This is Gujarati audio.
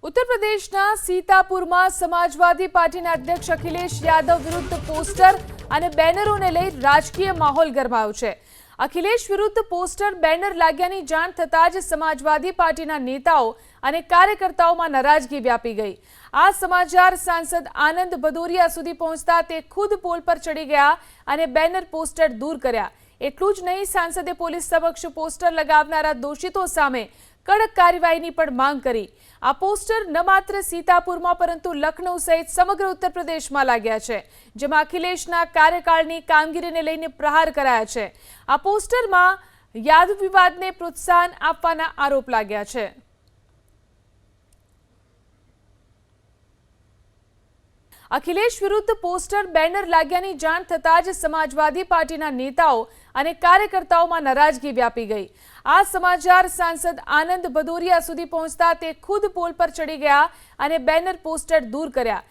उत्तर प्रदेशના સીતાપુરમાં સમાજવાદી પાર્ટીના અધ્યક્ષ અખિલેશ યાદવ વિરુદ્ધ પોસ્ટર અને બેનરોને લઈ રાજકીય માહોલ ગરમાયો છે। અખિલેશ વિરુદ્ધ પોસ્ટર બેનર લાગ્યાની જાણ થતાં જ સમાજવાદી પાર્ટીના નેતાઓ અને કાર્યકર્તાઓમાં નારાજગી વ્યાપી ગઈ। આ સમાચાર સાંસદ આનંદ ભદૌરિયા સુધી પહોંચતા તે ખુદ પોલ પર ચડી ગયા અને બેનર પોસ્ટર દૂર કર્યા। એટલું જ નહીં, સાંસદે પોલીસ સમક્ષ પોસ્ટર લગાવનારા દોષિતો સામે કડક કાર્યવાહીની પણ માંગ કરી। આ પોસ્ટર ન માત્ર સીતાપુરમાં પરંતુ લખનૌ સહિત સમગ્ર ઉત્તર પ્રદેશમાં લાગ્યા છે, જેમાં અખિલેશના કાર્યકાળની કામગીરીને લઈને પ્રહાર કરાયા છે। આ પોસ્ટરમાં યાદવ વિવાદને પ્રોત્સાહન આપવાના આરોપ લાગ્યા છે। અખિલેશ વિરુદ્ધ પોસ્ટર બેનર લાગ્યાની જાણ થતાં જ સમાજવાદી પાર્ટીના નેતાઓ અને કાર્યકર્તાઓમાં નારાજગી વ્યાપી ગઈ। આ સમાચાર સાંસદ આનંદ ભદૌરિયા સુધી પહોંચતા તે ખુદ પોલ પર ચડી ગયા અને બેનર પોસ્ટર દૂર કર્યા।